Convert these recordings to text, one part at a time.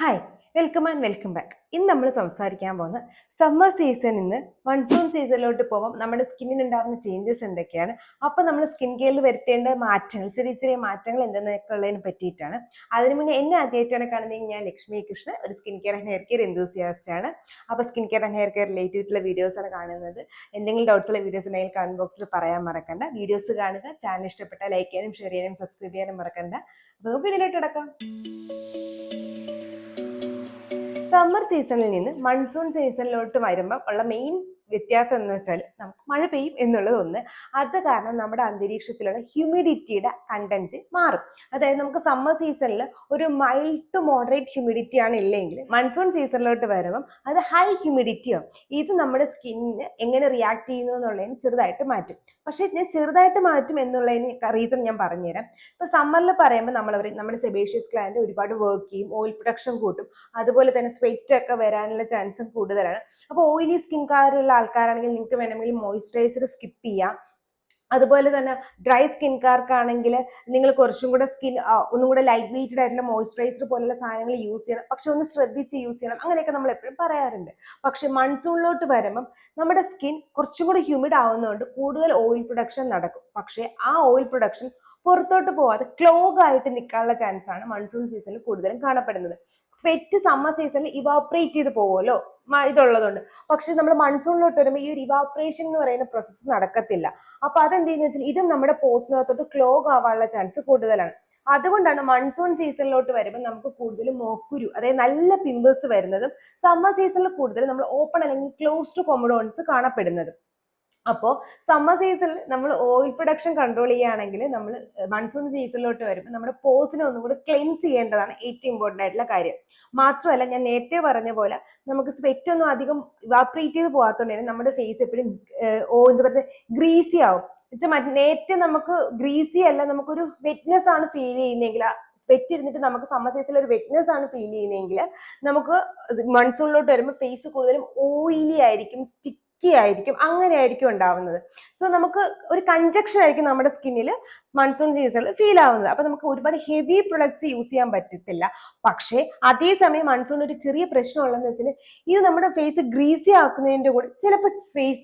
Hi, welcome and welcome back. ഇന്ന് നമ്മൾ സംസാരിക്കാൻ പോകുന്ന സമ്മർ സീസണിൽ നിന്ന് മൺസൂൺ സീസണിലോട്ട് പോകുമ്പോൾ നമ്മുടെ സ്കിന്നിന് ഉണ്ടാകുന്ന ചേഞ്ചസ് എന്തൊക്കെയാണ്, അപ്പോൾ നമ്മൾ സ്കിൻ കെയറിൽ വരുത്തേണ്ട മാറ്റങ്ങൾ, ചെറിയ ചെറിയ മാറ്റങ്ങൾ എന്തെന്നൊക്കെ ഉള്ളതിനെ പറ്റിയിട്ടാണ്. അതിന് മുന്നേ എന്നെ ആദ്യമായിട്ടാണ് കാണുന്നതെങ്കിൽ ഞാൻ ലക്ഷ്മി കൃഷ്ണ, ഒരു skin care and hair care enthusiast ആണ്. അപ്പോൾ skin care and hair care related ആയിട്ടുള്ള വീഡിയോസാണ് കാണുന്നത്. എന്തെങ്കിലും ഡൗട്ട്സ് ഉള്ള വീഡിയോസ് ഉണ്ടെങ്കിൽ കമന്റ് ബോക്സിൽ പറയാൻ മറക്കണ്ട. വീഡിയോസ് കാണുക, ചാനൽ ഇഷ്ടപ്പെട്ടാൽ ലൈക്ക് ചെയ്യാനും ഷെയർ ചെയ്യാനും സബ്സ്ക്രൈബ് ചെയ്യാനും മറക്കണ്ട. അപ്പോൾ നമുക്ക് വീഡിയോയിലോട്ട് കിടക്കാം. സമ്മർ സീസണിൽ നിന്ന് മൺസൂൺ സീസണിലോട്ട് വരുമ്പോൾ ഉള്ള മെയിൻ വ്യത്യാസം എന്ന് വെച്ചാൽ നമുക്ക് മഴ പെയ്യും എന്നുള്ളത് ഒന്ന്. അത് കാരണം നമ്മുടെ അന്തരീക്ഷത്തിലുള്ള ഹ്യൂമിഡിറ്റിയുടെ കണ്ടന്റ് മാറും. അതായത് നമുക്ക് സമ്മർ സീസണിൽ ഒരു മൈൽഡ് ടു മോഡറേറ്റ് ഹ്യൂമിഡിറ്റി ആണ് ഇല്ലെങ്കിൽ മൺസൂൺ സീസണിലോട്ട് വരുമ്പം അത് ഹൈ ഹ്യൂമിഡിറ്റി ആവും. ഇത് നമ്മുടെ സ്കിന്നിന് എങ്ങനെ റിയാക്ട് ചെയ്യുന്നു എന്നുള്ളതിന് ചെറുതായിട്ട് മാറ്റും. പക്ഷെ ഞാൻ ചെറുതായിട്ട് മാറ്റും എന്നുള്ളതിന് റീസൺ ഞാൻ പറഞ്ഞുതരാം. ഇപ്പൊ സമ്മറിൽ പറയുമ്പോൾ നമ്മുടെ സെബേഷ്യസ് ഗ്ലാൻഡ് ഒരുപാട് വർക്ക് ചെയ്യും, ഓയിൽ പ്രൊഡക്ഷൻ കൂട്ടും, അതുപോലെ തന്നെ സ്വെറ്റ് ഒക്കെ വരാനുള്ള ചാൻസും കൂടുതലാണ്. അപ്പോൾ ഓയിലി സ്കിൻകാരുള്ള ആൾക്കാരാണെങ്കിൽ നിങ്ങൾക്ക് വേണമെങ്കിൽ മോയ്സ്ചറൈസർ സ്കിപ്പ് ചെയ്യാം. അതുപോലെ തന്നെ ഡ്രൈ സ്കിൻകാർക്കാണെങ്കിൽ നിങ്ങൾ കുറച്ചും കൂടെ ഒന്നും കൂടെ ലൈറ്റ് വെയ്റ്റഡ് ആയിട്ടുള്ള മോയ്സ്ചറൈസർ പോലുള്ള സാധനങ്ങൾ യൂസ് ചെയ്യണം. പക്ഷെ ഒന്ന് ശ്രദ്ധിച്ച് യൂസ് ചെയ്യണം. അങ്ങനെയൊക്കെ നമ്മൾ എപ്പോഴും പറയാറുണ്ട്. പക്ഷെ മൺസൂണിലോട്ട് വരുമ്പം നമ്മുടെ സ്കിൻ കുറച്ചും കൂടി ഹ്യൂമിഡ് ആവുന്നതുകൊണ്ട് കൂടുതൽ ഓയിൽ പ്രൊഡക്ഷൻ നടക്കും. പക്ഷെ ആ ഓയിൽ പ്രൊഡക്ഷൻ പുറത്തോട്ട് പോവാതെ ക്ലോഗ് ആയിട്ട് നിൽക്കാനുള്ള ചാൻസ് ആണ് മൺസൂൺ സീസണിൽ കൂടുതലും കാണപ്പെടുന്നത്. സ്വെറ്റ് സമ്മർ സീസണിൽ ഇവാപറേറ്റ് ചെയ്ത് പോകുമല്ലോ ഇതുള്ളതുകൊണ്ട്. പക്ഷെ നമ്മൾ മൺസൂണിലോട്ട് വരുമ്പോൾ ഈ ഒരു ഇവാപറേഷൻ എന്ന് പറയുന്ന പ്രോസസ്സ് നടക്കത്തില്ല. അപ്പൊ അതെന്ത് ചെയ്യുന്ന വെച്ചാൽ ഇതും നമ്മുടെ പോസ്റ്റിനകത്തോട്ട് ക്ലോഗ് ആവാനുള്ള ചാൻസ് കൂടുതലാണ്. അതുകൊണ്ടാണ് മൺസൂൺ സീസണിലോട്ട് വരുമ്പോൾ നമുക്ക് കൂടുതലും മോക്കുരു, അതായത് നല്ല പിമ്പിൾസ് വരുന്നതും സമ്മർ സീസണിൽ കൂടുതൽ നമ്മൾ ഓപ്പൺ അല്ലെങ്കിൽ ക്ലോസ്ഡ് കൊമഡോൺസ് കാണപ്പെടുന്നതും. അപ്പോൾ സമ്മർ സീസണിൽ നമ്മൾ ഓയിൽ പ്രൊഡക്ഷൻ കൺട്രോൾ ചെയ്യുകയാണെങ്കിൽ നമ്മൾ മൺസൂൺ സീസണിലോട്ട് വരുമ്പോൾ നമ്മുടെ പോസിനെ ഒന്നും കൂടി ക്ലെൻസ് ചെയ്യേണ്ടതാണ് ഏറ്റവും ഇമ്പോർട്ടൻ്റ് ആയിട്ടുള്ള കാര്യം. മാത്രമല്ല ഞാൻ നേരത്തെ പറഞ്ഞ പോലെ നമുക്ക് സ്വെറ്റ് ഒന്നും അധികം ഇവാപറേറ്റ് ചെയ്ത് പോകാത്തതുകൊണ്ട് തന്നെ നമ്മുടെ ഫേസ് എപ്പോഴും എന്താ പറയുക ഗ്രീസി ആവും. നേരത്തെ നമുക്ക് ഗ്രീസി അല്ല, നമുക്കൊരു വെറ്റ്നെസ് ആണ് ഫീൽ ചെയ്യുന്നതെങ്കിൽ, സ്വെറ്റ് ഇരുന്നിട്ട് നമുക്ക് സമ്മർ സീസണിൽ ഒരു വെറ്റ്നെസ് ആണ് ഫീൽ ചെയ്യുന്നതെങ്കിൽ നമുക്ക് മൺസൂണിലോട്ട് വരുമ്പോൾ ഫേസ് കൂടുതലും ഓയിലി ആയിരിക്കും, ആയിരിക്കും, അങ്ങനെ ആയിരിക്കും ഉണ്ടാവുന്നത്. സോ നമുക്ക് ഒരു കൺജക്ഷൻ ആയിരിക്കും നമ്മുടെ സ്കിന്നിൽ മൺസൂൺ സീസണിൽ ഫീൽ ആവുന്നത്. അപ്പൊ നമുക്ക് ഒരുപാട് ഹെവി പ്രൊഡക്ട്സ് യൂസ് ചെയ്യാൻ പറ്റത്തില്ല. പക്ഷേ അതേസമയം മൺസൂൺ ഒരു ചെറിയ പ്രശ്നം ഉള്ളതെന്ന് വെച്ചാൽ ഇത് നമ്മുടെ ഫേസ് ഗ്രീസി ആക്കുന്നതിന്റെ കൂടെ ചിലപ്പോൾ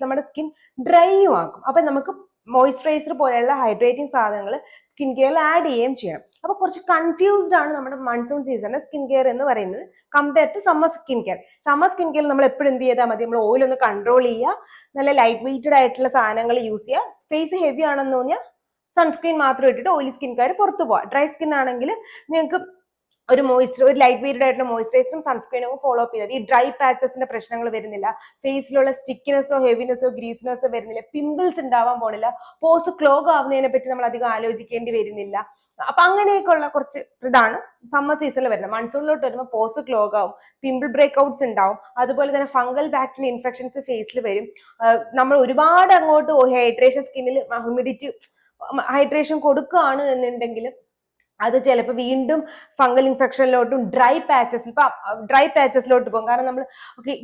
നമ്മുടെ സ്കിൻ ഡ്രൈയും ആക്കും. അപ്പൊ നമുക്ക് മോയ്സ്ചറൈസർ പോലെയുള്ള ഹൈഡ്രേറ്റിംഗ് സാധനങ്ങൾ സ്കിൻ കെയറിൽ ആഡ് ചെയ്യുകയും ചെയ്യണം. അപ്പൊ കുറച്ച് കൺഫ്യൂസ്ഡ് ആണ് നമ്മുടെ മൺസൂൺ സീസണിലെ സ്കിൻ കെയർ എന്ന് പറയുന്നത് compare to summer skin care. Summer skin care നമ്മൾ എപ്പോഴും എന്ത് ചെയ്താൽ മതി, നമ്മൾ ഓയിൽ ഒന്ന് കൺട്രോൾ ചെയ്യുക, നല്ല ലൈറ്റ് വെയ്റ്റഡ് ആയിട്ടുള്ള സാധനങ്ങൾ യൂസ് ചെയ്യുക. ഫേസ് ഹെവി ആണെന്ന് തോന്നിയാൽ സൺസ്ക്രീൻ മാത്രം ഇട്ടിട്ട് ഓയിലി സ്കിൻകാർ പുറത്തു പോവാം. ഡ്രൈ സ്കിൻ ആണെങ്കിൽ നിങ്ങൾക്ക് ഒരു ലൈറ്റ് വെയ്റ്റഡ് ആയിട്ടുള്ള മോയ്സ്ചറൈസറും സൺസ്ക്രീനും ഫോളോ അപ്പ് ചെയ്താൽ ഈ ഡ്രൈ പാച്ചസിന്റെ പ്രശ്നങ്ങൾ വരുന്നില്ല, ഫേസിലുള്ള സ്റ്റിക്കിനെസ്സോ ഹെവിനെസ്സോ ഗ്രീസിനെസ്സോ വരുന്നില്ല, പിമ്പിൾസ് ഉണ്ടാവാൻ പോണില്ല, പോസ് ക്ലോഗ് ആവുന്നതിനെ പറ്റി നമ്മൾ അധികം ആലോചിക്കേണ്ടി വരുന്നില്ല. അപ്പൊ അങ്ങനെയൊക്കെയുള്ള കുറച്ച് ഇതാണ് സമ്മർ സീസണിൽ വരുന്നത്. മൺസൂണിലോട്ട് വരുമ്പോൾ പോസ് ക്ലോഗ് ആവും, പിമ്പിൾ ബ്രേക്ക് ഔട്ട്സ് ഉണ്ടാവും, അതുപോലെ തന്നെ ഫംഗൽ ബാക്ടീരിയൽ ഇൻഫെക്ഷൻസ് ഫേസിൽ വരും. നമ്മൾ ഒരുപാട് അങ്ങോട്ട് ഹൈഡ്രേഷൻ സ്കിന്നിൽ ഹൈഡ്രേഷൻ കൊടുക്കുകയാണ് എന്നുണ്ടെങ്കിൽ അത് ചിലപ്പോൾ വീണ്ടും ഫംഗൽ ഇൻഫെക്ഷനിലോട്ടും ഡ്രൈ പാച്ചസിലോട്ട് പോകും. കാരണം നമ്മൾ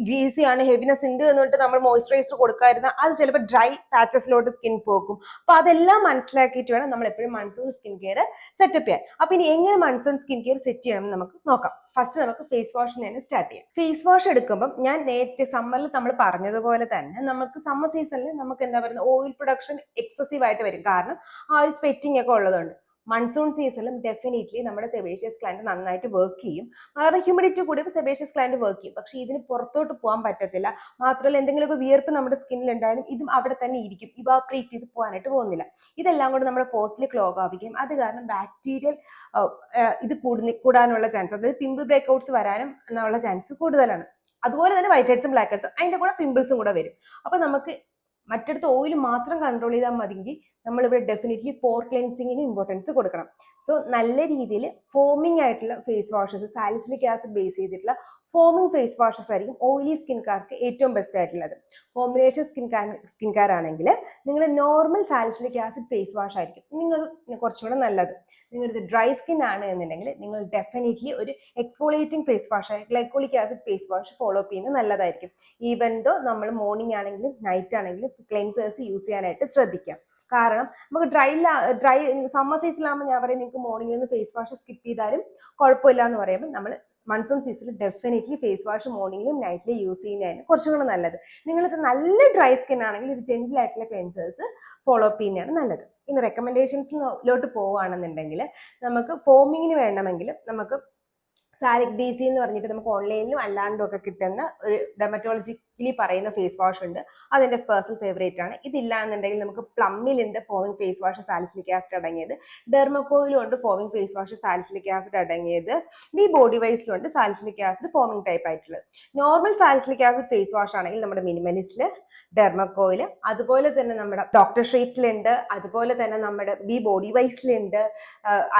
ഗ്രീസി ആണ്, ഹെവിനെസ് ഉണ്ട് എന്നിട്ട് നമ്മൾ മോയ്സ്ചറൈസർ കൊടുക്കാതിരുന്ന അത് ചിലപ്പോൾ ഡ്രൈ പാച്ചസിലോട്ട് സ്കിൻ പോകും. അപ്പൊ അതെല്ലാം മനസ്സിലാക്കിയിട്ട് വേണം നമ്മൾ എപ്പോഴും മൺസൂൺ സ്കിൻ കെയർ സെറ്റപ്പ് ചെയ്യാൻ. അപ്പൊ ഇനി എങ്ങനെ മൺസൂൺ സ്കിൻ കെയർ സെറ്റ് ചെയ്യണം എന്ന് നമുക്ക് നോക്കാം. ഫസ്റ്റ് നമുക്ക് ഫേസ് വാഷിൽ തന്നെ സ്റ്റാർട്ട് ചെയ്യാം. ഫേസ് വാഷ് എടുക്കുമ്പോൾ ഞാൻ നേരത്തെ സമ്മറിൽ നമ്മൾ പറഞ്ഞതുപോലെ തന്നെ നമുക്ക് സമ്മർ സീസണിൽ നമുക്ക് എന്താ പറയുക, ഓയിൽ പ്രൊഡക്ഷൻ എക്സസീവ് ആയിട്ട് വരും. കാരണം ആ ഒരു സ്വെറ്റിംഗ് ഒക്കെ ഉള്ളതുകൊണ്ട്. മൺസൂൺ സീസണിലും ഡെഫിനറ്റ്ലി നമ്മുടെ സെബേഷ്യസ് ഗ്ലാൻഡ് നന്നായിട്ട് വർക്ക് ചെയ്യും. കാരണം ഹ്യൂമിഡിറ്റി കൂടിയപ്പോൾ സെബേഷ്യസ് ഗ്ലാൻഡ് വർക്ക് ചെയ്യും. പക്ഷെ ഇതിന് പുറത്തോട്ട് പോകാൻ പറ്റത്തില്ല. മാത്രമല്ല എന്തെങ്കിലുമൊക്കെ വിയർപ്പ് നമ്മുടെ സ്കിന്നിൽ ഉണ്ടായാലും ഇതും അവിടെ തന്നെ ഇരിക്കും, ഇവാപറേറ്റ് ചെയ്ത് പോകാനായിട്ട് പോകുന്നില്ല. ഇതെല്ലാം കൂടെ നമ്മുടെ പോസ്റ്റിൽ ക്ലോഗ് ആവുകയും അത് കാരണം ബാക്ടീരിയൽ ഇത് കൂടാനുള്ള ചാൻസ്, അതായത് പിമ്പിൾ ബ്രേക്ക് ഔട്ട്സ് വരാനും എന്നുള്ള ചാൻസ് കൂടുതലാണ്. അതുപോലെ തന്നെ വൈറ്റ് ഹെഡ്സും ബ്ലാക്ക് ഹെഡ്സും അതിന്റെ കൂടെ പിമ്പിൾസും കൂടെ വരും. അപ്പൊ നമുക്ക് മറ്റടുത്ത് ഓയിൽ മാത്രം കൺട്രോൾ ചെയ്താൽ മതിയെങ്കിൽ നമ്മളിവിടെ ഡെഫിനറ്റ്ലി പോർ ക്ലെൻസിങ്ങിന് ഇമ്പോർട്ടൻസ് കൊടുക്കണം. സോ നല്ല രീതിയിൽ ഫോമിംഗ് ആയിട്ടുള്ള face washes, salicylic acid base ചെയ്തിട്ടുള്ള ഫോമിംഗ് ഫേസ് വാഷസ് ആയിരിക്കും ഓയിലി സ്കിൻകാർക്ക് ഏറ്റവും ബെസ്റ്റ് ആയിട്ടുള്ളത്. കോമ്പിനേഷൻ സ്കിൻകാരാണെങ്കിൽ നിങ്ങൾ normal salicylic acid face wash ആയിരിക്കും നിങ്ങൾ കുറച്ചുകൂടെ നല്ലത്. നിങ്ങളുടെ ഡ്രൈ സ്കിൻ ആണ് എന്നുണ്ടെങ്കിൽ നിങ്ങൾ ഡെഫിനറ്റ്ലി ഒരു എക്സ്ഫോളിയേറ്റിംഗ് ഫേസ് വാഷ് ആയ glycolic acid face wash follow up ചെയ്യുന്നത് നല്ലതായിരിക്കും. ഈവൻ ദോ നമ്മൾ മോർണിംഗ് ആണെങ്കിലും നൈറ്റ് ആണെങ്കിലും ക്ലെൻസേഴ്സ് യൂസ് ചെയ്യാനായിട്ട് ശ്രദ്ധിക്കാം. കാരണം നമുക്ക് ഡ്രൈ സമ്മർ സീസണിലാകുമ്പോൾ ഞാൻ പറയും നിങ്ങൾക്ക് മോർണിംഗിൽ നിന്ന് ഫേസ് വാഷ് സ്കിപ്പ് ചെയ്താലും കുഴപ്പമില്ല എന്ന് പറയുമ്പോൾ നമ്മൾ മൺസൂൺ സീസണിൽ ഡെഫിനറ്റ്ലി ഫേസ് വാഷ് മോർണിംഗിലും നൈറ്റിലും യൂസ് ചെയ്യുന്നതാണ് കുറച്ചും കൂടെ നല്ലത്. നിങ്ങൾക്ക് നല്ല ഡ്രൈ സ്കിൻ ആണെങ്കിൽ ഇത് ജെന്റിൽ ആയിട്ടുള്ള ക്ലെൻസേഴ്സ് ഫോളോ അപ്പ് ചെയ്യുന്നതാണ് നല്ലത്. ഇനി റെക്കമെൻഡേഷൻസിലോട്ട് പോവുകയാണെന്നുണ്ടെങ്കിൽ നമുക്ക് ഫോമിങ്ങിന് വേണമെങ്കിൽ നമുക്ക് സാലിക് ഡി സി എന്ന് പറഞ്ഞിട്ട് നമുക്ക് ഓൺലൈനിലും അല്ലാണ്ടും ഒക്കെ കിട്ടുന്ന ഒരു ഡെർമറ്റോളജിക്കലി പറയുന്ന ഫേസ് വാഷ് ഉണ്ട്. അതെന്റെ പേഴ്സണൽ ഫേവറേറ്റ് ആണ്. ഇതില്ല എന്നുണ്ടെങ്കിൽ നമുക്ക് പ്ലമ്മിലുണ്ട് foaming face wash salicylic acid അടങ്ങിയത്, ഡെർമക്കോയിലും ഉണ്ട് foaming face wash salicylic acid അടങ്ങിയത്, ഈ ബോഡി വൈസിലും ഉണ്ട് സാലിസിലിക് ആസിഡ് ഫോമിംഗ് ടൈപ്പ് ആയിട്ടുള്ളത്. Normal salicylic acid face wash ആണെങ്കിൽ നമ്മുടെ മിനിമലിസ്റ്റില്, ഡെർമക്കോയിൽ, അതുപോലെ തന്നെ നമ്മുടെ ഡോക്ടർ ഷീറ്റിലുണ്ട്, അതുപോലെ തന്നെ നമ്മുടെ ബി ബോഡി വൈസിലുണ്ട്,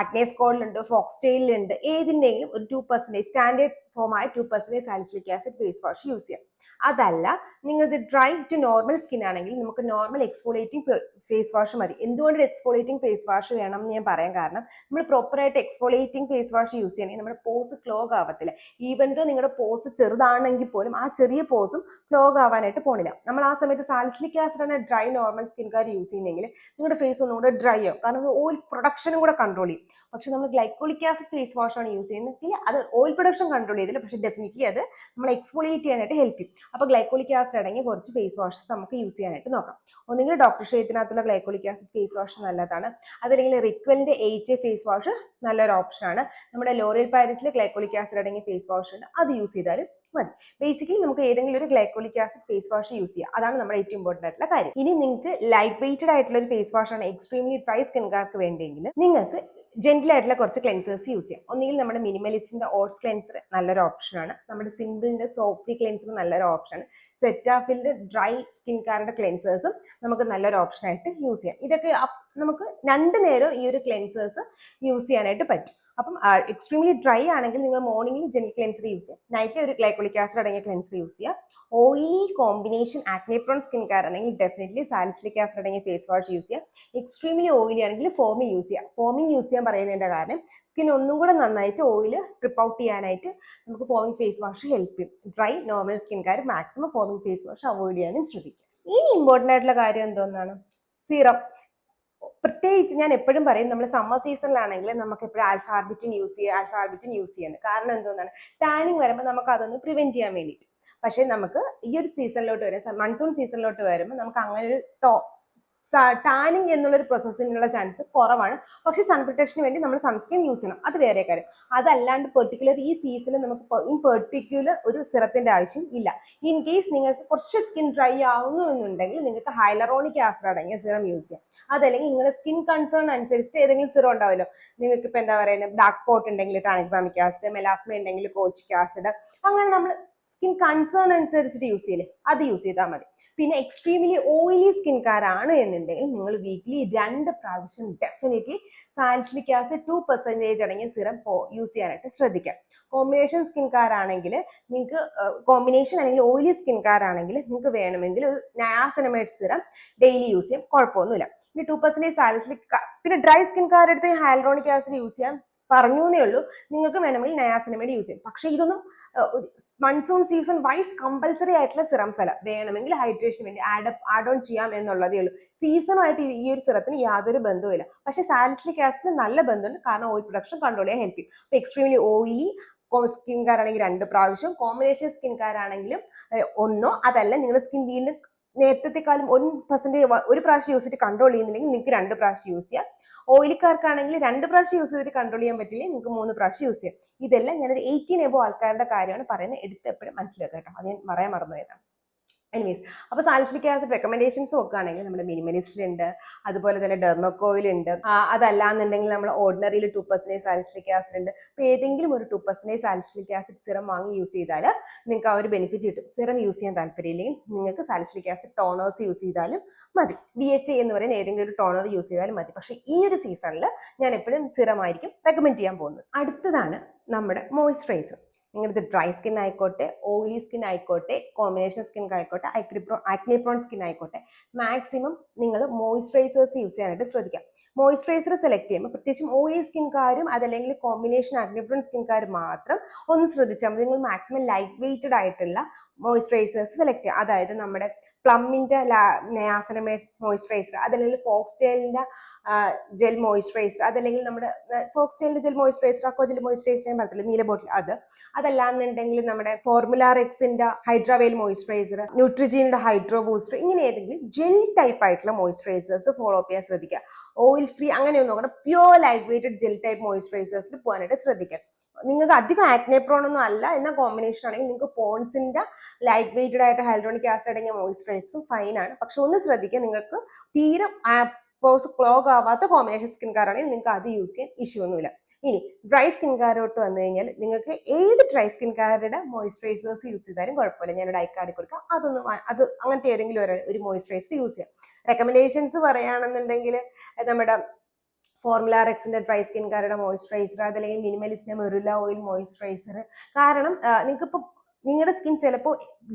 അഗ്നേസ്കോളിലുണ്ട്, ഫോക്സ്റ്റെയിലുണ്ട്. ഏതിൻ്റെയും ഒരു 2% സ്റ്റാൻഡേർഡ് ഫോമായ 2% salicylic acid face wash use ചെയ്യാം. അതല്ല നിങ്ങൾക്ക് ഡ്രൈ ടു നോർമൽ സ്കിൻ ആണെങ്കിൽ നമുക്ക് നോർമൽ എക്സ്ഫോളിയേറ്റിംഗ് ഫേസ് വാഷ് മതി. എന്തുകൊണ്ട് എക്സ്ഫോളിയേറ്റിംഗ് ഫേസ് വാഷ് വേണം എന്ന് ഞാൻ പറയാൻ കാരണം, നമ്മൾ പ്രോപ്പറായിട്ട് എക്സ്ഫോളിയേറ്റിംഗ് ഫേസ് വാഷ് യൂസ് ചെയ്യണമെങ്കിൽ നമ്മുടെ പോസ് ക്ലോഗ് ആവത്തില്ല. ഈവൻ ദോ നിങ്ങളുടെ പോസ് ചെറുതാണെങ്കിൽ പോലും ആ ചെറിയ പോസും ക്ലോഗ് ആവാനായിട്ട് പോണില്ല. നമ്മൾ ആ സമയത്ത് സാലിസിലിക് ആസിഡ് ആണ് ഡ്രൈ നോർമൽ സ്കിൻകാർ യൂസ് ചെയ്യുന്നെങ്കിൽ നിങ്ങളുടെ ഫേസ് ഒന്നുകൂടെ ഡ്രൈ ആവും, കാരണം ഓയിൽ പ്രൊഡക്ഷനും കൂടെ കൺട്രോൾ ചെയ്യും. പക്ഷെ നമ്മൾ ഗ്ലൈക്കോളിക് ആസിഡ് ഫേസ് വാഷ് ആണ് യൂസ് ചെയ്യുന്നത്, അത് ഓയിൽ പ്രൊഡക്ഷൻ കൺട്രോൾ ചെയ്തില്ല, പക്ഷെ ഡെഫിനറ്റ്ലി അത് നമ്മൾ എക്സ്ഫോളിയേറ്റ് ചെയ്യാനായിട്ട് ഹെൽപ്പ് ചെയ്യും. അപ്പോൾ ഗ്ലൈക്കോളിക് ആസിഡ് അടങ്ങിയ കുറച്ച് ഫേസ് വാഷസ് നമുക്ക് യൂസ് ചെയ്യാനായിട്ട് നോക്കാം. ഒന്നുകിൽ ഡോക്ടർ ഷെയ്ത്തിനകത്തുള്ള ഗ്ലൈക്കോളിക് ആസിഡ് ഫേസ് വാഷ് നല്ലതാണ്, അതല്ലെങ്കിൽ റിക്വലിന്റെ HA ഫേസ് വാഷ് നല്ലൊരു ഓപ്ഷനാണ്. നമ്മുടെ ലോറിയൽ പാരീസിൽ ഗ്ലൈക്കോളിക് ആസിഡ് അടങ്ങിയ ഫേസ് വാഷ് ഉണ്ട്, അത് യൂസ് ചെയ്താലും മതി. ബേസിക്കലി നമുക്ക് ഏതെങ്കിലും ഒരു glycolic acid face wash use ചെയ്യാം, അതാണ് നമ്മുടെ ഏറ്റവും ഇമ്പോർട്ടൻ്റ് ആയിട്ടുള്ള കാര്യം. ഇനി നിങ്ങൾക്ക് ലൈറ്റ് വെയ്റ്റഡ് ആയിട്ടുള്ള ഒരു ഫേസ് വാഷ് ആണ് എക്സ്ട്രീംലി ഡ്രൈ സ്കിൻകാർക്ക് വേണ്ടിയെങ്കിൽ നിങ്ങൾക്ക് ജെന്റിൽ ആയിട്ടുള്ള കുറച്ച് ക്ലെൻസേഴ്സ് യൂസ് ചെയ്യാം. ഒന്നുകിൽ നമ്മുടെ മിനിമലിസ്റ്റിന്റെ ഓട്സ് ക്ലെൻസർ നല്ലൊരു ഓപ്ഷനാണ്, നമ്മുടെ സിമ്പിളിന്റെ സോപ്പ് ഫ്രീ ക്ലെൻസർ നല്ലൊരു ഓപ്ഷനാണ്, സെറ്റാഫിലിന്റെ ഡ്രൈ സ്കിൻകാരുടെ ക്ലെൻസേഴ്സും നമുക്ക് നല്ലൊരു ഓപ്ഷനായിട്ട് യൂസ് ചെയ്യാം. ഇതൊക്കെ നമുക്ക് 2 നേരം ഈ ഒരു ക്ലെൻസേഴ്സ് യൂസ് ചെയ്യാനായിട്ട് പറ്റും. അപ്പം എക്സ്ട്രീംലി ഡ്രൈ ആണെങ്കിൽ നിങ്ങൾ മോർണിംഗിൽ ജെന്റിൽ ക്ലെൻസർ യൂസ് ചെയ്യാം, നൈറ്റിൽ ഒരു ഗ്ലൈക്കോളിക് ആസിഡ് അടങ്ങിയ ക്ലെൻസർ യൂസ് ചെയ്യാം. Oily combination acne prone skincare ആണെങ്കിൽ ഡെഫിനറ്റ്ലി സാലിസിലിക് ആസിഡ് അടങ്ങിയ ഫേസ് വാഷ് യൂസ് ചെയ്യാം. എക്സ്ട്രീംലി ഓയിലി ആണെങ്കിൽ ഫോമിംഗ് യൂസ് ചെയ്യാം. ഫോമിംഗ് യൂസ് ചെയ്യാൻ പറയുന്നതിന്റെ കാരണം സ്കിൻ ഒന്നും കൂടെ നന്നായിട്ട് ഓയിൽ സ്ട്രിപ്പ് ഔട്ട് ചെയ്യാനായിട്ട് നമുക്ക് ഫോമിംഗ് ഫേസ് വാഷ് ഹെൽപ്പ് ചെയ്യും. ഡ്രൈ നോർമൽ സ്കിൻകാർ maximum foaming face wash avoid ചെയ്യാനും ശ്രദ്ധിക്കുക. ഇനി ഇമ്പോർട്ടൻ്റ് ആയിട്ടുള്ള കാര്യം എന്തോന്നാണ്, സിറം. പ്രത്യേകിച്ച് ഞാൻ എപ്പോഴും പറയും, നമ്മൾ സമ്മർ സീസണിലാണെങ്കിൽ നമുക്ക് എപ്പോഴും ആൽഫാർബിറ്റിൻ യൂസ് ചെയ്യുന്നത്. കാരണം എന്തോന്നാണ്, ടാനിങ് വരുമ്പോൾ നമുക്ക് അതൊന്ന് പ്രിവെന്റ് ചെയ്യാൻ വേണ്ടിയിട്ട്. പക്ഷെ നമുക്ക് ഈ ഒരു സീസണിലോട്ട് വരും, മൺസൂൺ സീസണിലോട്ട് വരുമ്പോൾ നമുക്ക് അങ്ങനെ ഒരു ടാനിങ് എന്നുള്ളൊരു പ്രോസസ്സിനുള്ള ചാൻസ് കുറവാണ്. പക്ഷെ സൺ പ്രൊട്ടക്ഷന് വേണ്ടി നമ്മൾ സൺസ്ക്രീൻ യൂസ് ചെയ്യണം, അത് വേറെ കാര്യം. അതല്ലാണ്ട് പെർട്ടിക്കുലർ ഈ സീസണിൽ നമുക്ക് ഇൻ പെർട്ടിക്കുലർ ഒരു സിറത്തിന്റെ ആവശ്യം ഇല്ല. ഇൻ കേസ് നിങ്ങൾക്ക് കുറച്ച് സ്കിൻ ഡ്രൈ ആവുന്നു എന്നുണ്ടെങ്കിൽ നിങ്ങൾക്ക് ഹൈലറോണിക് ആസിഡ് അടങ്ങിയ സിറം യൂസ് ചെയ്യാം. അതല്ലെങ്കിൽ നിങ്ങളുടെ സ്കിൻ കൺസേൺ അനുസരിച്ചിട്ട് ഏതെങ്കിലും സിറം ഉണ്ടാവുമല്ലോ, നിങ്ങൾക്ക് ഇപ്പൊ എന്താ പറയുന്നത്, ഡാർക്ക് സ്പോട്ട് ഉണ്ടെങ്കിൽ ട്രാൻഎക്സാമിക് ആസിഡ്, മെലാസ്മ ഉണ്ടെങ്കിൽ കോച്ചിക് ആസിഡ്, അങ്ങനെ നമ്മൾ സ്കിൻ കൺസേൺ അനുസരിച്ചിട്ട് യൂസ് ചെയ്യില്ലേ, അത് യൂസ് ചെയ്താൽ മതി. പിന്നെ എക്സ്ട്രീംലി ഓയിലി സ്കിൻകാരാണ് എന്നുണ്ടെങ്കിൽ നിങ്ങൾ വീക്ക്ലി 2 പ്രാവശ്യം ഡെഫിനറ്റ്ലി സാലിസിലിക് ആസിഡ് 2% അടങ്ങിയ സിറം യൂസ് ചെയ്യാനായിട്ട് ശ്രദ്ധിക്കാം. കോമ്പിനേഷൻ സ്കിൻകാരാണെങ്കിൽ നിങ്ങൾക്ക് കോമ്പിനേഷൻ അല്ലെങ്കിൽ ഓയിലി സ്കിൻകാരാണെങ്കിൽ നിങ്ങൾക്ക് വേണമെങ്കിൽ ഒരു നയാസിനമൈഡ് സിറം ഡെയിലി യൂസ് ചെയ്യാം, കുഴപ്പമൊന്നുമില്ല. ഇനി 2% സാലിസിലിക്, പിന്നെ ഡ്രൈ സ്കിൻകാരെടുത്ത് ഹൈലറോണിക് ആസിഡ് യൂസ് ചെയ്യാൻ പറഞ്ഞു എന്നേ ഉള്ളൂ. നിങ്ങൾക്ക് വേണമെങ്കിൽ നയാസിനമൈഡ് യൂസ് ചെയ്യും. പക്ഷെ ഇതൊന്നും മൺസൂൺ സീസൺ വൈസ് കമ്പൽസറി ആയിട്ടുള്ള സിറംസ് അല്ല, വേണമെങ്കിൽ ഹൈഡ്രേഷന് വേണ്ടി ആഡ് ഓൺ ചെയ്യാം എന്നുള്ളതേ ഉള്ളൂ. സീസണുമായിട്ട് ഈ ഒരു സിറത്തിന് യാതൊരു ബന്ധവുമില്ല. പക്ഷെ സാലിസിലിക് ആസിഡ് നല്ല ബന്ധമുണ്ട്, കാരണം ഓയിൽ പ്രൊഡക്ഷൻ കൺട്രോൾ ചെയ്യാൻ ഹെൽപ്പ് ചെയ്യും. അപ്പൊ എക്സ്ട്രീംലി ഓയിലി സ്കിൻകാരാണെങ്കിൽ 2 പ്രാവശ്യം, കോമ്പിനേഷൻ സ്കിൻകാരാണെങ്കിലും 1, അതല്ല നിങ്ങളുടെ സ്കിൻ വീണ്ടും നേരത്തെക്കാളും 1% ഒരു പ്രാവശ്യം യൂസ് ചെയ്തിട്ട് കൺട്രോൾ ചെയ്യുന്നില്ലെങ്കിൽ നിങ്ങൾക്ക് 2 പ്രാവശ്യം യൂസ് ചെയ്യാം. ഓയിലിക്കാർക്കാണെങ്കിൽ 2 പ്രാവശ്യം യൂസ് ചെയ്തിട്ട് കൺട്രോൾ ചെയ്യാൻ പറ്റില്ല, നിങ്ങൾക്ക് 3 പ്രാവശ്യം യൂസ് ചെയ്യാം. ഇതെല്ലാം ഞാനൊരു 18 എബോ ആൾക്കാരുടെ കാര്യമാണ് പറയുന്നത്, എടുത്ത് എപ്പോഴും മനസ്സിലാക്കുക കേട്ടോ, അത് ഞാൻ പറയാൻ മറന്നുപോയതാണ്. എനിവേസ്, അപ്പോൾ സാലിസിലിക് ആസിഡ് റെക്കമെൻഡേഷൻസ് നോക്കുകയാണെങ്കിൽ നമ്മുടെ മിനിമലിസ്റ്റിലുണ്ട്, അതുപോലെ തന്നെ ഡെർമക്കോയിലുണ്ട്. അതല്ലാന്നുണ്ടെങ്കിൽ നമ്മൾ ഓർഡിനറിയിൽ 2% സാലിസിലിക് ആസിഡ് ഉണ്ട്. അപ്പോൾ ഏതെങ്കിലും ഒരു 2% സാലിസിലിക് ആസിഡ് സിറം വാങ്ങി യൂസ് ചെയ്താൽ നിങ്ങൾക്ക് ആ ഒരു ബെനിഫിറ്റ് കിട്ടും. സിറം യൂസ് ചെയ്യാൻ താല്പര്യമില്ലെങ്കിൽ നിങ്ങൾക്ക് സാലിസിലിക് ആസിഡ് ടോണേഴ്സ് യൂസ് ചെയ്താലും മതി. BHA എന്ന് പറയുന്ന ഏതെങ്കിലും ഒരു ടോണർ യൂസ് ചെയ്താലും മതി. പക്ഷേ ഈ ഒരു സീസണിൽ ഞാൻ എപ്പോഴും സിറം ആയിരിക്കും റെക്കമെൻഡ് ചെയ്യാൻ പോകുന്നത്. അടുത്തതാണ് നമ്മുടെ മോയ്സ്ചറൈസർ. നിങ്ങളുടെ ഡ്രൈ സ്കിൻ ആയിക്കോട്ടെ, ഓയിലി സ്കിൻ ആയിക്കോട്ടെ, കോമ്പിനേഷൻ സ്കിൻ ആയിക്കോട്ടെ, ആക്നെ പ്രോൺ സ്കിൻ ആയിക്കോട്ടെ, മാക്സിമം നിങ്ങൾ മോയ്സ്ചറൈസേഴ്സ് യൂസ് ചെയ്യാനായിട്ട് ശ്രദ്ധിക്കാം. മോയ്സ്ചറൈസർ സെലക്ട് ചെയ്യുമ്പോൾ പ്രത്യേകിച്ചും ഓയിലി സ്കിൻകാരും അതല്ലെങ്കിൽ കോമ്പിനേഷൻ ആക്നെ പ്രോൺ സ്കിൻകാരും മാത്രം ഒന്ന് ശ്രദ്ധിച്ചാൽ മതി. നിങ്ങൾ മാക്സിമം ലൈറ്റ് വെയ്റ്റഡ് ആയിട്ടുള്ള മോയ്സ്ചറൈസേഴ്സ് സെലക്ട് ചെയ്യുക. അതായത് നമ്മുടെ പ്ലമ്മിന്റെ നയാസിനമൈഡ് മോയ്സ്ചറൈസർ, അതല്ലെങ്കിൽ ഫോക്സ്റ്റെയിലിന്റെ ജെൽ മോയ്സ്ചറൈസർ, അതല്ലെങ്കിൽ നമ്മുടെ ഫോക്സ്റ്റൈലിന്റെ ജെൽ മോയ്സ്ചറൈസർ, അക്കോ ജെൽ മോയ്സ്ചറൈസർ ഞാൻ പറഞ്ഞില്ല, നീല ബോട്ടിൽ അതല്ലാന്നുണ്ടെങ്കിൽ നമ്മുടെ ഫോർമുല എക്സിന്റെ ഹൈഡ്രാവെയിൽ മോയ്സ്ചറൈസർ, ന്യൂട്രിജീനിന്റെ ഹൈഡ്രോ ബൂസ്റ്റർ, ഇങ്ങനെ ഏതെങ്കിലും ജെൽ ടൈപ്പ് ആയിട്ടുള്ള മോയ്സ്ചറൈസേഴ്സ് ഫോളോ അപ്പ് ചെയ്യാൻ ശ്രദ്ധിക്കുക. ഓയിൽ ഫ്രീ അങ്ങനെയൊന്നും നോക്കണം, pure light weighted gel type മോയ്സ്ചറൈസേഴ്സിൽ പോകാനായിട്ട് ശ്രദ്ധിക്കാം. നിങ്ങൾക്ക് അധികം ആക്നെ പ്രോൺ ഒന്നും അല്ല എന്ന കോമ്പിനേഷൻ ആണെങ്കിൽ നിങ്ങൾക്ക് പോൺസിന്റെ ലൈറ്റ് വെയ്റ്റഡ് ആയിട്ട് ഹൈഡ്രോണിക് ആസിഡ് അടങ്ങിയ മോയ്സ്ചറൈസറും ഫൈൻ ആണ്. പക്ഷെ ഒന്ന് ശ്രദ്ധിക്കുക, നിങ്ങൾക്ക് തീരെ പോസ് ക്ലോഗ് ആവാത്ത കോമ്പിനേഷൻ സ്കിൻ കെയർ ആണെങ്കിൽ നിങ്ങൾക്ക് അത് യൂസ് ചെയ്യാൻ ഇഷ്യൂ ഒന്നുമില്ല. ഇനി ഡ്രൈ സ്കിൻ കെയറോട്ട് വന്നു കഴിഞ്ഞാൽ നിങ്ങൾക്ക് ഏത് ഡ്രൈ സ്കിൻ കെയറുടെ മോയ്സ്ചറൈസേഴ്സ് യൂസ് ചെയ്താലും കുഴപ്പമില്ല. ഞാനൊരു ഐക്കാർഡിൽ കൊടുക്കാം, അത് അങ്ങനത്തെ ഏതെങ്കിലും ഒരു മോയ്സ്ചറൈസർ യൂസ് ചെയ്യാം. റെക്കമെൻഡേഷൻസ് പറയുകയാണെന്നുണ്ടെങ്കിൽ നമ്മുടെ ഫോർമുല എക്സിന്റെ ഡ്രൈ സ്കിൻ കെയറുടെ മോയ്സ്ചറൈസർ, അതല്ലെങ്കിൽ മിനിമലിസ്റ്റിന്റെ മെറുല ഓയിൽ മോയ്സ്ചറൈസർ. കാരണം നിങ്ങൾക്കിപ്പോൾ നിങ്ങളുടെ സ്കിൻ ചിലപ്പോൾ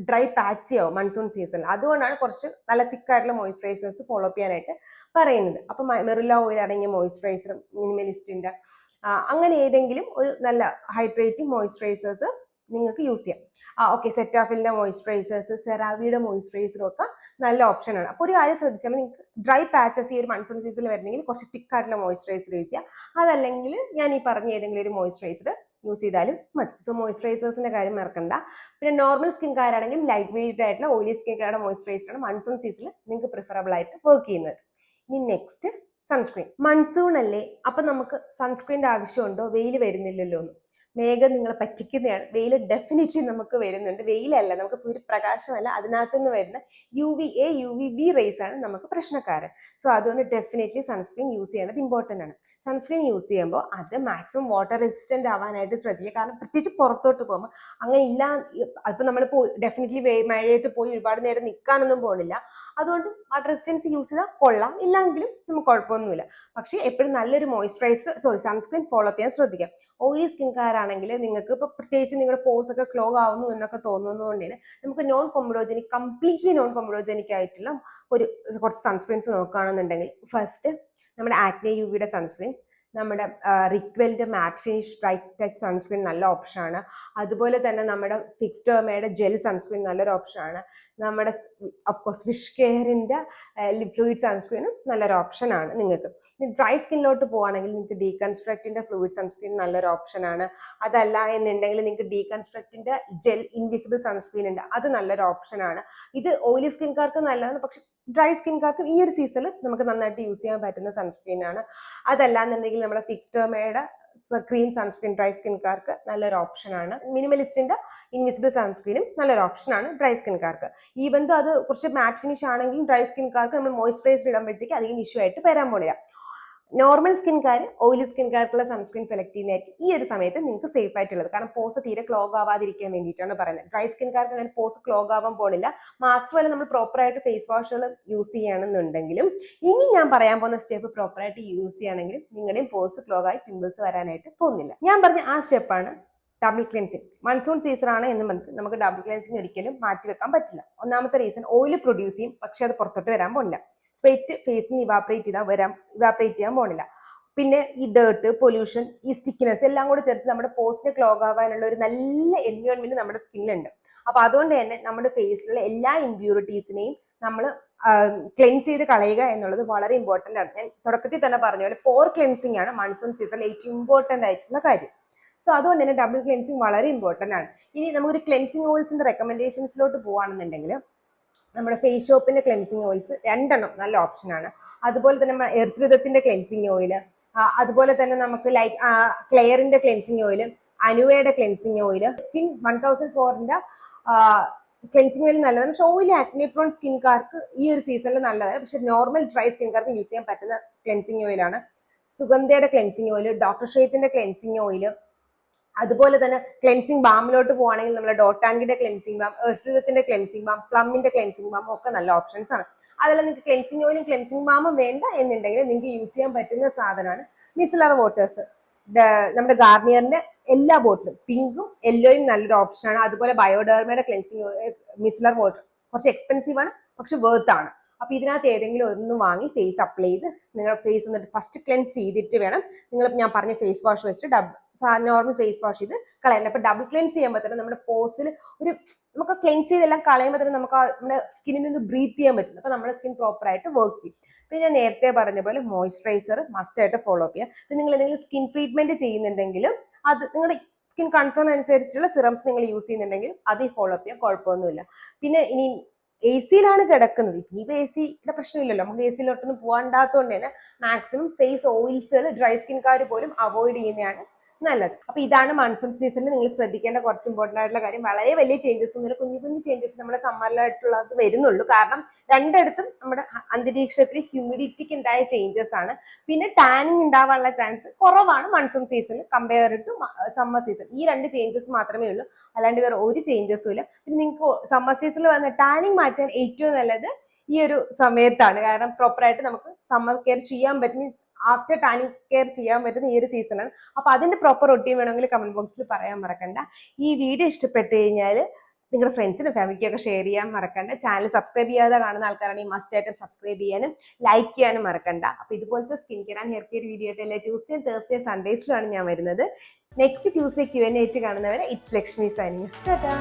ഡ്രൈ പാച്ചി ആവും മൺസൂൺ സീസണിൽ, അതുകൊണ്ടാണ് കുറച്ച് നല്ല തിക്കായിട്ടുള്ള മോയ്സ്ചറൈസേഴ്സ് ഫോളോ അപ്പ് ചെയ്യാനായിട്ട് പറയുന്നത്. അപ്പം മെറുല ഓയിൽ അടങ്ങിയ മോയ്സ്ചറൈസർ, മിനിമലിസ്റ്റിന്റെ അങ്ങനെ ഏതെങ്കിലും ഒരു നല്ല ഹൈഡ്രേറ്റിംഗ് മോയ്സ്ചറൈസേഴ്സ് നിങ്ങൾക്ക് യൂസ് ചെയ്യാം. ഓക്കെ, സെറ്റാഫിലിന്റെ മോയ്സ്ചറൈസേഴ്സ്, സെറാവിയുടെ മോയ്സ്ചറൈസറും ഒക്കെ നല്ല ഓപ്ഷനാണ്. അപ്പോൾ ഒരു കാര്യം ശ്രദ്ധിച്ചാൽ നിങ്ങൾക്ക് ഡ്രൈ പാച്ചസ് ഈ ഒരു മൺസൂൺ സീസണിൽ വരുന്നെങ്കിൽ കുറച്ച് തിക്കായിട്ടുള്ള മോയ്സ്ചറൈസർ യൂസ് ചെയ്യാം. അതല്ലെങ്കിൽ ഞാൻ ഈ പറഞ്ഞ ഏതെങ്കിലും ഒരു മോയ്സ്ചറൈസർ യൂസ് ചെയ്താലും മതി. സോ മോയ്സ്ചറൈസേഴ്സിന്റെ കാര്യം മറക്കണ്ട. പിന്നെ നോർമൽ സ്കിൻ കെയർ ആണെങ്കിൽ ലൈറ്റ് വെയ്റ്റ് ആയിട്ടുള്ള ഓയിലി സ്കിൻ കെയറുടെ മോയ്സ്ചറൈസറാണ് മൺസൂൺ സീസണിൽ നിങ്ങൾക്ക് പ്രിഫറബിൾ ആയിട്ട് വർക്ക് ചെയ്യുന്നത്. ഇനി നെക്സ്റ്റ് സൺസ്ക്രീൻ. മൺസൂൺ അല്ലേ, അപ്പൊ നമുക്ക് സൺസ്ക്രീൻ്റെ ആവശ്യമുണ്ടോ? വെയിൽ വരുന്നില്ലല്ലോ എന്ന്. മേഘം നിങ്ങളെ പറ്റിക്കുന്നതാണ്. വെയിൽ ഡെഫിനറ്റ്ലി നമുക്ക് വരുന്നുണ്ട്. വെയിലല്ല, നമുക്ക് സൂര്യപ്രകാശമല്ല, അതിനകത്ത് നിന്ന് വരുന്ന UVA UVB റേസ് ആണ് നമുക്ക് പ്രശ്നക്കാരൻ. സോ അതുകൊണ്ട് ഡെഫിനറ്റ്ലി സൺസ്ക്രീൻ യൂസ് ചെയ്യേണ്ടത് ഇമ്പോർട്ടൻ്റ് ആണ്. സൺസ്ക്രീൻ യൂസ് ചെയ്യുമ്പോൾ അത് മാക്സിമം വാട്ടർ റെസിസ്റ്റന്റ് ആവാനായിട്ട് ശ്രദ്ധിക്കുക. കാരണം പ്രത്യേകിച്ച് പുറത്തോട്ട് പോകുമ്പോൾ അങ്ങനെ ഇല്ല, അതിപ്പോൾ നമ്മളിപ്പോൾ ഡെഫിനറ്റ്ലി മഴയത്ത് പോയി ഒരുപാട് നേരം നിൽക്കാനൊന്നും പോകുന്നില്ല. അതുകൊണ്ട് വാട്ടർ റെസിസ്റ്റൻസ് യൂസ് ചെയ്താൽ കൊള്ളാം, ഇല്ലെങ്കിലും നമുക്ക് കുഴപ്പമൊന്നുമില്ല. പക്ഷേ എപ്പോഴും നല്ലൊരു സൺസ്ക്രീൻ ഫോളോ ചെയ്യാൻ ശ്രദ്ധിക്കാം. ഓയിലി സ്കിൻ കെയർ ആണെങ്കിൽ നിങ്ങൾക്ക് ഇപ്പോൾ പ്രത്യേകിച്ച് നിങ്ങളുടെ പോസ് ഒക്കെ ക്ലോഗ് ആവുന്നു എന്നൊക്കെ തോന്നുന്നതുകൊണ്ട് തന്നെ നമുക്ക് കംപ്ലീറ്റ്ലി നോൺ കൊംബ്രോജനിക് ആയിട്ടുള്ള കുറച്ച് സൺസ്ക്രീൻസ് നോക്കുകയാണെന്നുണ്ടെങ്കിൽ, ഫസ്റ്റ് നമ്മുടെ ആക്നെ യുവിയുടെ സൺസ്ക്രീൻ, നമ്മുടെ റിക്വലിന്റെ മാറ്റ് ഫിനിഷ് ബ്രൈറ്റ് ടച്ച് സൺസ്ക്രീൻ നല്ല ഓപ്ഷനാണ്. അതുപോലെ തന്നെ നമ്മുടെ ഫിക്സ്ഡെർമയുടെ ജെൽ സൺസ്ക്രീൻ നല്ലൊരു ഓപ്ഷനാണ്. നമ്മുടെ ഓഫ്കോഴ്സ് വിഷ് കെയറിന്റെ ഫ്ലൂയിഡ് സൺസ്ക്രീനും നല്ലൊരു ഓപ്ഷനാണ് നിങ്ങൾക്ക്. ഇനി ഡ്രൈ സ്കിന്നിലോട്ട് പോവുകയാണെങ്കിൽ നിങ്ങൾക്ക് ഡീകൺസ്ട്രക്റ്റിന്റെ ഫ്ലൂയിഡ് സൺസ്ക്രീൻ നല്ലൊരു ഓപ്ഷനാണ്. അതല്ല എന്നുണ്ടെങ്കിൽ നിങ്ങൾക്ക് ഡീകൺസ്ട്രക്റ്റിന്റെ ജെൽ ഇൻവിസിബിൾ സൺസ്ക്രീൻ ഉണ്ട്, അത് നല്ലൊരു ഓപ്ഷനാണ്. ഇത് ഓയിലി സ്കിൻകാർക്ക് നല്ലതാണ്, പക്ഷെ ഡ്രൈ സ്കിൻകാർക്ക് ഈ ഒരു സീസണിൽ നമുക്ക് നന്നായിട്ട് യൂസ് ചെയ്യാൻ പറ്റുന്ന സൺസ്ക്രീൻ ആണ്. അതല്ലാന്നുണ്ടെങ്കിൽ നമ്മുടെ ഫിക്സ്ഡെർമയുടെ ക്രീം സൺസ്ക്രീൻ ഡ്രൈ സ്കിൻകാർക്ക് നല്ലൊരു ഓപ്ഷനാണ്. മിനിമലിസ്റ്റിന്റെ ഇൻവിസിബിൾ സൺസ്ക്രീനും നല്ലൊരു ഓപ്ഷനാണ് ഡ്രൈ സ്കിൻകാർക്ക്. ഈവൻ ദോ അത് കുറച്ച് മാറ്റ് ഫിനിഷ് ആണെങ്കിലും ഡ്രൈ സ്കിൻകാർക്ക് നമ്മൾ മോയ്സ്ചറൈസർ ഇടുമ്പോഴത്തേക്ക് അധികം ഇഷ്യൂ ആയിട്ട് വരാൻ പോണില്ല. നോർമൽ സ്കിൻകാർ ഓയിലി സ്കിൻകാർക്കുള്ള സൺസ്ക്രീൻ സെലക്ട് ചെയ്യുന്നതായിരിക്കും ഈ ഒരു സമയത്ത് നിങ്ങൾക്ക് സേഫ് ആയിട്ടുള്ളത്. കാരണം പോസ് തീരെ ക്ലോഗ് ആവാതിരിക്കാൻ വേണ്ടിയിട്ടാണ് പറയുന്നത്. ഡ്രൈ സ്കിൻകാർക്ക് അങ്ങനെ പോസ് ക്ലോഗ് ആവാൻ പോണില്ല. മാത്രമല്ല നമ്മൾ പ്രോപ്പറായിട്ട് ഫേസ് വാഷുകൾ യൂസ് ചെയ്യുകയാണെന്നുണ്ടെങ്കിലും, ഇനി ഞാൻ പറയാൻ പോകുന്ന സ്റ്റെപ്പ് പ്രോപ്പറായിട്ട് യൂസ് ചെയ്യുകയാണെങ്കിലും നിങ്ങളുടെയും പോസ് ക്ലോഗ് ആയി പിമ്പിൾസ് വരാനായിട്ട് പോകുന്നില്ല. ഞാൻ പറഞ്ഞ ആ സ്റ്റെപ്പാണ് ഡബിൾ ക്ലെൻസിങ്. മൺസൂൺ സീസൺ ആണ് എന്ന് നമുക്ക് ഡബിൾ ക്ലെൻസിങ് ഒരിക്കലും മാറ്റി വെക്കാൻ പറ്റില്ല. ഒന്നാമത്തെ റീസൺ, ഓയിൽ പ്രൊഡ്യൂസ് ചെയ്യും, പക്ഷെ അത് പുറത്തോട്ട് വരാൻ പോണില്ല. സ്വെറ്റ് ഫേസിന് ഇവാപറേറ്റ് ചെയ്യാൻ പോണില്ല. പിന്നെ ഈ ഡേർട്ട്, പൊല്യൂഷൻ, ഈ സ്റ്റിക്കിനെസ് എല്ലാം കൂടെ ചേർത്ത് നമ്മുടെ പോസ്റ്റിനെ ക്ലോഗ് ആവാനുള്ള ഒരു നല്ല എൻവയോൺമെന്റ് നമ്മുടെ സ്കിന്നിലുണ്ട്. അപ്പൊ അതുകൊണ്ട് തന്നെ നമ്മുടെ ഫേസിലുള്ള എല്ലാ ഇമ്പ്യൂരിറ്റീസിനെയും നമ്മൾ ക്ലെൻസ് ചെയ്ത് കളയുക എന്നുള്ളത് വളരെ ഇമ്പോർട്ടന്റ് ആണ്. ഞാൻ തുടക്കത്തിൽ തന്നെ പറഞ്ഞ പോലെ പോർ ക്ലെൻസിങ് ആണ് മൺസൂൺ സീസണിൽ ഏറ്റവും ഇമ്പോർട്ടന്റ് ആയിട്ടുള്ള കാര്യം. സോ അതുകൊണ്ട് തന്നെ ഡബിൾ ക്ലെൻസിങ് വളരെ ഇമ്പോർട്ടന്റ് ആണ്. ഇനി നമുക്കൊരു ക്ലെൻസിങ് ഓയിൽസിന്റെ റെക്കമെൻഡേഷൻസിലോട്ട് പോവുകയാണെന്നുണ്ടെങ്കിൽ, നമ്മുടെ ഫേസ് ഷോപ്പിന്റെ ക്ലെൻസിങ് ഓയിൽസ് 2 നല്ല ഓപ്ഷനാണ്. അതുപോലെ തന്നെ എർത്രൃതത്തിന്റെ ക്ലെൻസിങ് ഓയിൽ, അതുപോലെ തന്നെ നമുക്ക് ക്ലെയറിന്റെ ക്ലെൻസിങ് ഓയിൽ, അനുവയുടെ ക്ലെൻസിങ് ഓയിൽ, സ്കിൻ 1004ന്റെ ക്ലെൻസിങ് ഓയിൽ നല്ലതാണ്. പക്ഷെ ഓയിൽ ആക്നെ പ്രോൺ സ്കിൻകാർക്ക് ഈ ഒരു സീസണിൽ നല്ലതാണ്. പക്ഷെ നോർമൽ ഡ്രൈ സ്കിൻകാർക്ക് യൂസ് ചെയ്യാൻ പറ്റുന്ന ക്ലെൻസിങ് ഓയിലാണ് സുഗന്ധയുടെ ക്ലെൻസിങ് ഓയിൽ, ഡോക്ടർ ഷെയ്ത്തിന്റെ ക്ലെൻസിങ് ഓയിൽ. അതുപോലെ തന്നെ ക്ലെൻസിങ് ബാമിലോട്ട് പോവുകയാണെങ്കിൽ നമ്മുടെ ഡോട്ടാങ്കിന്റെ ക്ലെൻസിങ് ബാം, എർത്തൃതത്തിന്റെ ക്ലെൻസിങ് ബാം, പ്ലമ്മിന്റെ ക്ലെൻസിങ് ബാം ഒക്കെ നല്ല ഓപ്ഷൻസ് ആണ്. അതല്ല നിങ്ങൾക്ക് ക്ലെൻസിങ് ഓയിലും ക്ലെൻസിങ് ബാമും വേണ്ട എന്നുണ്ടെങ്കിൽ നിങ്ങൾക്ക് യൂസ് ചെയ്യാൻ പറ്റുന്ന സാധനമാണ് മിസലർ വാട്ടേഴ്സ്. നമ്മുടെ ഗാർണിയറിന്റെ എല്ലാ ബോട്ടിലും പിങ്കും യെല്ലോയും നല്ലൊരു ഓപ്ഷനാണ്. അതുപോലെ ബയോഡെർമയുടെ ക്ലെൻസിങ് മിസലർ വാട്ടർ കുറച്ച് എക്സ്പെൻസീവ് ആണ്, പക്ഷെ വേർത്ത് ആണ്. അപ്പൊ ഇതിനകത്ത് ഏതെങ്കിലും ഒന്ന് വാങ്ങി ഫേസ് അപ്ലൈ ചെയ്ത് നിങ്ങളുടെ ഫേസ് എന്നിട്ട് ഫസ്റ്റ് ക്ലെൻസ് ചെയ്തിട്ട് വേണം നിങ്ങൾ ഞാൻ പറഞ്ഞ ഫേസ് വാഷ് വെച്ചിട്ട് നോർമൽ ഫേസ് വാഷ് ചെയ്ത് കളയണം. അപ്പൊ ഡബിൾ ക്ലെൻസ് ചെയ്യുമ്പോൾ തന്നെ നമ്മുടെ പോസിൽ ഒരു നമുക്ക് ക്ലെൻസ് ചെയ്തെല്ലാം കളയുമ്പോൾ തന്നെ നമുക്ക് നമ്മുടെ സ്കിന്നിന് ഒന്ന് ബ്രീത്ത് ചെയ്യാൻ പറ്റും. അപ്പൊ നമ്മുടെ സ്കിൻ പ്രോപ്പർ ആയിട്ട് വർക്ക് ചെയ്യും. പിന്നെ ഞാൻ നേരത്തെ പറഞ്ഞ പോലെ മോയ്സ്ചറൈസർ മസ്റ്റ് ആയിട്ട് ഫോളോ അപ്പ് ചെയ്യുക. പിന്നെ നിങ്ങൾ എന്തെങ്കിലും സ്കിൻ ട്രീറ്റ്മെന്റ് ചെയ്യുന്നുണ്ടെങ്കിലും അത് നിങ്ങളുടെ സ്കിൻ കൺസേൺ അനുസരിച്ചുള്ള സിറംസ് നിങ്ങൾ യൂസ് ചെയ്യുന്നുണ്ടെങ്കിൽ അത് ഫോളോ അപ്പ് ചെയ്യാം, കുഴപ്പമൊന്നുമില്ല. പിന്നെ ഇനി എ സിയിലാണ് കിടക്കുന്നത്, ഇനിയിപ്പോൾ എ സിയുടെ പ്രശ്നമില്ലല്ലോ, നമുക്ക് എ സിയിലോട്ടൊന്നും പോകാണ്ടാത്തതുകൊണ്ട് തന്നെ മാക്സിമം ഫേസ് ഓയിൽസുകൾ ഡ്രൈ സ്കിൻകാർ പോലും അവോയ്ഡ് ചെയ്യുന്നതാണ് നല്ലത്. അപ്പൊ ഇതാണ് മൺസൂൺ സീസണിൽ നിങ്ങൾ ശ്രദ്ധിക്കേണ്ട കുറച്ച് ഇമ്പോർട്ടന്റ് ആയിട്ടുള്ള കാര്യം. വളരെ വലിയ ചേഞ്ചസ് ഒന്നുമില്ല, കുഞ്ഞു കുഞ്ഞു ചേഞ്ചസ് നമ്മുടെ സമ്മറിലായിട്ടുള്ളത് വരുന്നുള്ളൂ. കാരണം രണ്ടിടത്തും നമ്മുടെ അന്തരീക്ഷത്തിൽ ഹ്യൂമിഡിറ്റിക്ക് ഉണ്ടായ ചേഞ്ചസ് ആണ്. പിന്നെ ടാനിങ് ഉണ്ടാവാനുള്ള ചാൻസ് കുറവാണ് മൺസൂൺ സീസണിൽ കമ്പയർ ടു സമ്മർ സീസൺ. ഈ രണ്ട് ചേഞ്ചസ് മാത്രമേ ഉള്ളൂ, അല്ലാണ്ട് വേറെ ഒരു ചേഞ്ചസും ഇല്ല. പിന്നെ നിങ്ങൾക്ക് സമ്മർ സീസണിൽ വന്ന ടാനിങ് മാറ്റാൻ ഏറ്റവും നല്ലത് ഈ ഒരു സമയത്താണ്. കാരണം പ്രോപ്പറായിട്ട് നമുക്ക് സമ്മർ കെയർ ചെയ്യാൻ പറ്റും, ആഫ്റ്റർ ടാനിങ് കെയർ ചെയ്യാൻ പറ്റുന്ന ഈ ഒരു സീസണാണ്. അപ്പൊ അതിന്റെ പ്രോപ്പർ റൊട്ടീൻ വേണമെങ്കിൽ കമന്റ് ബോക്സിൽ പറയാൻ മറക്കണ്ട. ഈ വീഡിയോ ഇഷ്ടപ്പെട്ട് കഴിഞ്ഞാൽ നിങ്ങളുടെ ഫ്രണ്ട്സിനും ഫാമിലിക്കൊക്കെ ഷെയർ ചെയ്യാൻ മറക്കണ്ട. ചാനൽ സബ്സ്ക്രൈബ് ചെയ്യാതെ കാണുന്ന ആൾക്കാരാണെങ്കിൽ മസ്റ്റ് ആയിട്ടും സബ്സ്ക്രൈബ് ചെയ്യാനും ലൈക്ക് ചെയ്യാനും മറക്കണ്ട. അപ്പൊ ഇതുപോലത്തെ skin care and hair care video ആയിട്ട് എല്ലാ ട്യൂസ്ഡേ, തേഴ്സ്ഡേ, സൺഡേസിലാണ് ഞാൻ വരുന്നത്. നെക്സ്റ്റ് ട്യൂസ്ഡേ Q&A ആയിട്ട് കാണുന്നവരെ ഇറ്റ്സ് ലക്ഷ്മി സൈനിങ്. ടാറ്റാ.